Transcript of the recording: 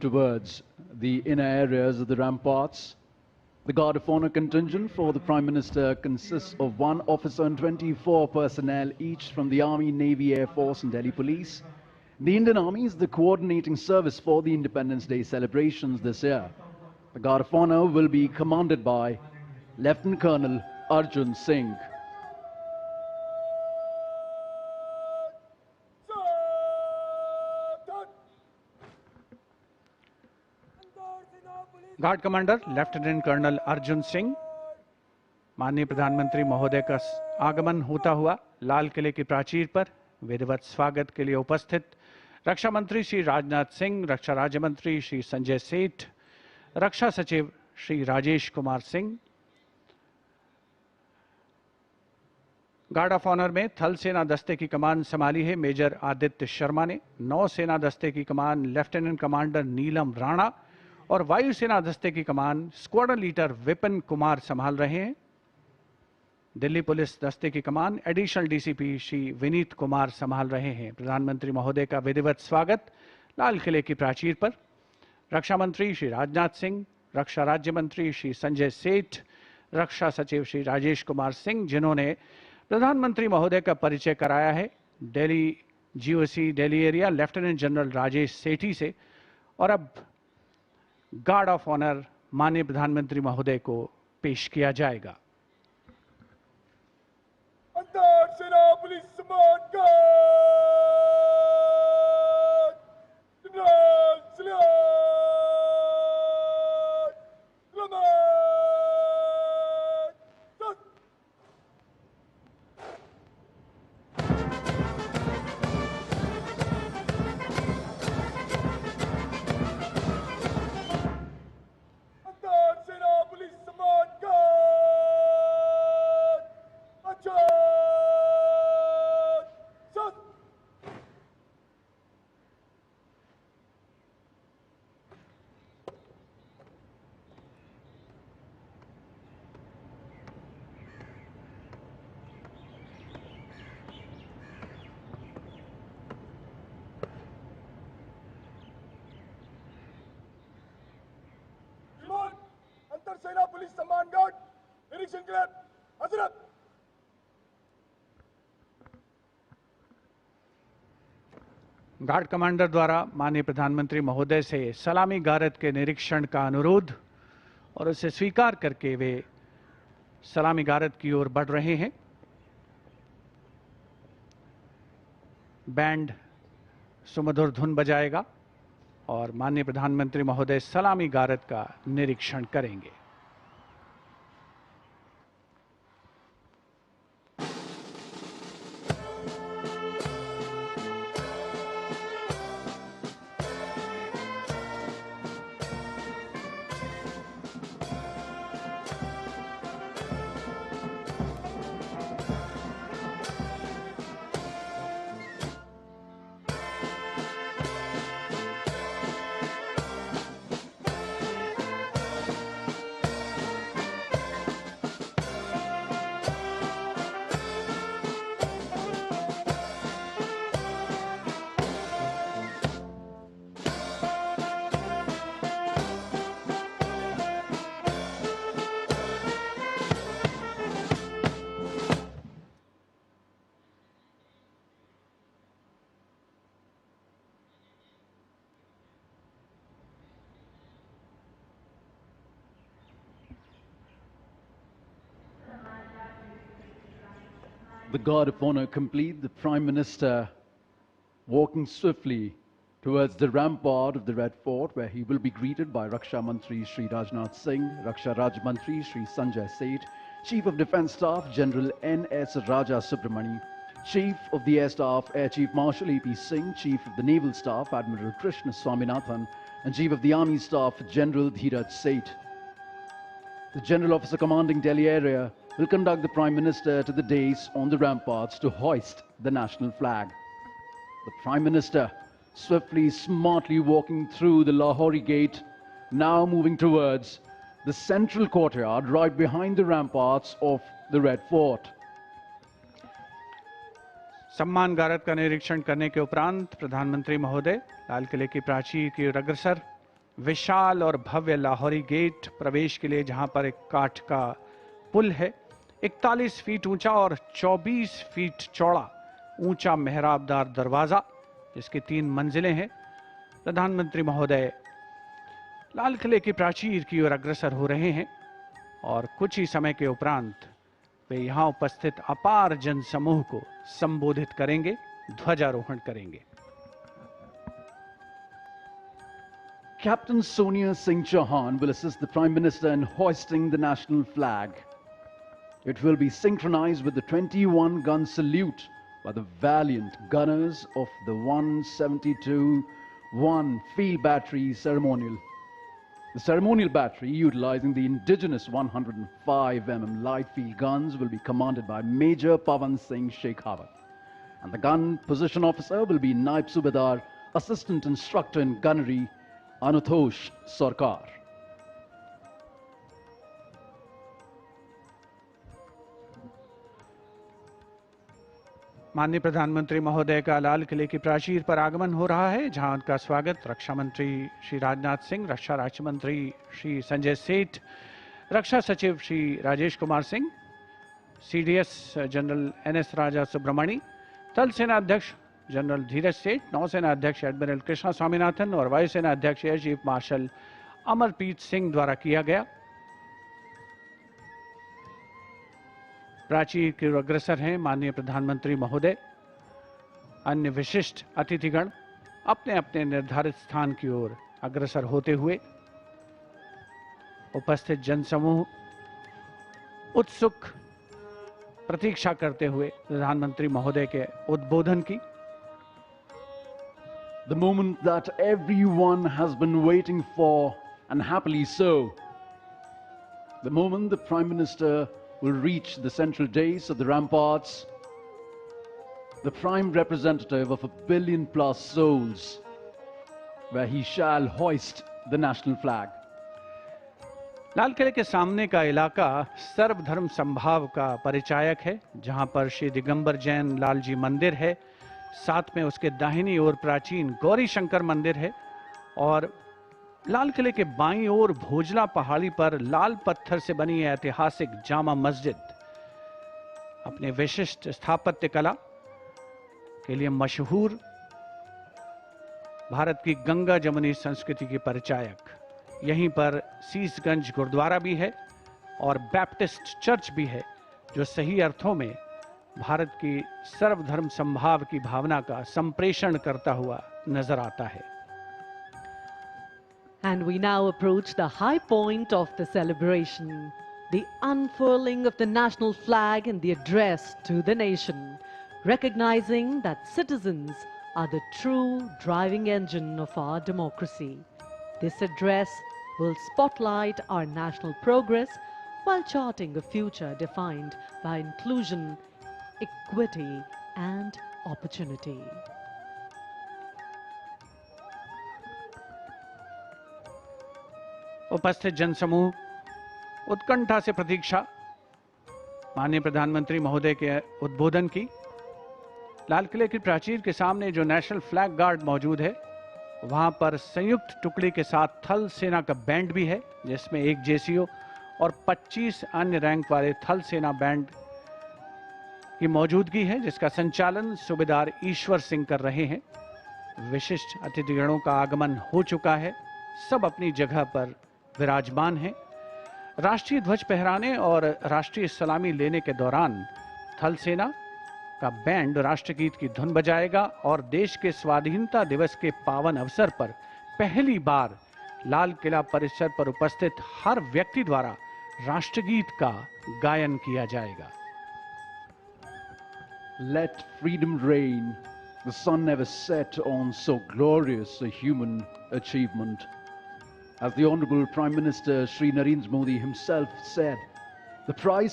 towards the inner areas of the ramparts. The Guard of Honor contingent for the Prime Minister consists of 1 officer and 24 personnel, each from the Army, Navy, Air Force and Delhi Police. The Indian Army is the coordinating service for the Independence Day celebrations this year. The Guard of Honor will be commanded by Lieutenant Colonel Arjun Singh. Guard commander lieutenant colonel Arjun Singh, माननीय प्रधानमंत्री महोदय का आगमन होता हुआ लाल किले की प्राचीर पर विधिवत स्वागत के लिए उपस्थित रक्षा मंत्री श्री राजनाथ सिंह, रक्षा राज्य मंत्री श्री संजय सेठ, रक्षा सचिव Shri Rajesh Kumar Singh. Guard of honour में थल सेना दस्ते की कमान संभाली है मेजर आदित्य शर्मा ने, नौ सेना दस्ते की कमान लेफ्टिनेंट कमांडर नीलम राणा और वायुसेना दस्ते की कमान स्क्वाड्रन लीडर विपिन कुमार संभाल रहे हैं। दिल्ली पुलिस दस्ते की कमान एडिशनल डीसीपी श्री विनीत कुमार संभाल रहे हैं। प्रधानमंत्री महोदय का विधिवत स्वागत लाल किले की प्राचीर पर रक्षा मंत्री श्री राजनाथ सिंह, रक्षा राज्य मंत्री श्री संजय सेठ, रक्षा सचिव श्री राजेश कुमार सिंह, जिन्होंने प्रधानमंत्री महोदय का परिचय कराया है Delhi GOC Delhi area lieutenant general Rajesh Sethi से। और अब गार्ड ऑफ ऑनर माननीय प्रधानमंत्री महोदय को पेश किया जाएगा। सेना पुलिस सम्मान सेना पुलिस सम्मान गार्ड निरीक्षण के लिए हजरत। गार्ड कमांडर द्वारा माननीय प्रधानमंत्री महोदय से सलामी गारद के निरीक्षण का अनुरोध और उसे स्वीकार करके वे सलामी गारद की ओर बढ़ रहे हैं। बैंड सुमधुर धुन बजाएगा और माननीय प्रधानमंत्री महोदय सलामी गारद का निरीक्षण करेंगे। The Guard of Honor complete, the Prime Minister walking swiftly towards the rampart of the Red Fort, where he will be greeted by Raksha Mantri Shri Rajnath Singh, Raksha Raj Mantri Shri Sanjay Seth, Chief of Defence Staff General N.S. Raja Subramani, Chief of the Air Staff Air Chief Marshal E.P. Singh, Chief of the Naval Staff Admiral Krishna Swaminathan, and Chief of the Army Staff General Dheeraj Seth. The General Officer commanding Delhi area will conduct the Prime Minister to the dais on the ramparts to hoist the national flag. The Prime Minister swiftly, smartly walking through the Lahori Gate, now moving towards the central courtyard right behind the ramparts of the Red Fort. सम्मान गारद का निरीक्षण करने के उपरांत प्रधानमंत्री महोदय लाल किले की प्राचीर की ओर अग्रसर विशाल और भव्य लाहौरी गेट प्रवेश के लिए, जहां पर एक काठ का पुल है, 41 फीट ऊंचा और 24 फीट चौड़ा ऊंचा मेहराबदार दरवाजा, जिसकी 3 मंजिलें हैं। प्रधानमंत्री महोदय लाल किले की प्राचीर की ओर अग्रसर हो रहे हैं और कुछ ही समय के उपरांत वे यहां उपस्थित अपार जनसमूह को संबोधित करेंगे, ध्वजारोहण करेंगे। Captain Sonia Singh Chauhan will assist the Prime Minister in hoisting the national flag. It will be synchronized with the 21-gun salute by the valiant gunners of the 172-1 Field Battery Ceremonial. The ceremonial battery, utilizing the indigenous 105 mm light field guns, will be commanded by Major Pavan Singh Shekhawat. And the gun position officer will be Naib Subedar, Assistant Instructor in Gunnery, Anuthosh Sarkar. माननीय प्रधानमंत्री महोदय का लाल किले की प्राचीर पर आगमन हो रहा है, जहां उनका स्वागत रक्षा मंत्री श्री राजनाथ सिंह, रक्षा राज्य मंत्री श्री संजय सेठ, रक्षा सचिव Shri Rajesh Kumar Singh, CDS general NS Raja Subramani, थल सेना अध्यक्ष जनरल धीरज सेठ, नौसेना अध्यक्ष एडमिरल कृष्णा स्वामीनाथन और वायुसेना अध्यक्ष air chief marshal Amarpreet Singh द्वारा किया गया। प्राचीर की ओर अग्रसर हैं माननीय प्रधानमंत्री महोदय। अन्य विशिष्ट अतिथिगण अपने अपने निर्धारित स्थान की ओर अग्रसर होते हुए, उपस्थित जनसमूह उत्सुक प्रतीक्षा करते हुए प्रधानमंत्री महोदय के उद्बोधन की। The moment that everyone has been waiting for, and happily so. The moment the Prime Minister will reach the central dais of the ramparts, the prime representative of 1 billion plus souls, where he shall hoist the national flag. लाल किले के सामने का इलाका सर्वधर्म संभाव का परिचायक है, जहां पर श्री दिगंबर जैन लाल जी मंदिर है, साथ में उसके दाहिनी ओर प्राचीन गौरी शंकर मंदिर है और लाल किले के बाईं ओर भोजला पहाड़ी पर लाल पत्थर से बनी ऐतिहासिक जामा मस्जिद अपने विशिष्ट स्थापत्य कला के लिए मशहूर भारत की गंगा जमुनी संस्कृति की परिचायक। यहीं पर सीसगंज गुरुद्वारा भी है और बैप्टिस्ट चर्च भी है, जो सही अर्थों में भारत की सर्वधर्म संभाव की भावना का संप्रेषण करता हुआ नजर आता है। And we now approach the high point of the celebration, the unfurling of the national flag and the address to the nation, recognizing that citizens are the true driving engine of our democracy. This address will spotlight our national progress while charting a future defined by inclusion, equity, and opportunity. उपस्थित जनसमूह उत्कंठा से प्रतीक्षा माननीय प्रधानमंत्री महोदय के उद्बोधन की। लाल किले की प्राचीर के सामने जो नेशनल फ्लैग गार्ड मौजूद है, वहां पर संयुक्त टुकड़ी के साथ थल सेना का बैंड भी है, जिसमें एक जेसीओ और 25 अन्य रैंक वाले थल सेना बैंड की मौजूदगी है, जिसका संचालन सूबेदार ईश्वर सिंह कर रहे हैं। विशिष्ट अतिथिगणों का आगमन हो चुका है, सब अपनी जगह पर विराजमान हैं। राष्ट्रीय ध्वज फहराने और राष्ट्रीय सलामी लेने के दौरान थल सेना का बैंड राष्ट्रगीत की धुन बजाएगा और देश के स्वाधीनता दिवस के पावन अवसर पर पहली बार लाल किला परिसर पर उपस्थित हर व्यक्ति द्वारा राष्ट्रगीत का गायन किया जाएगा। Let freedom reign. The sun never set on so glorious a human achievement. As the Honorable Prime Minister Shri Narendra Modi himself said, the price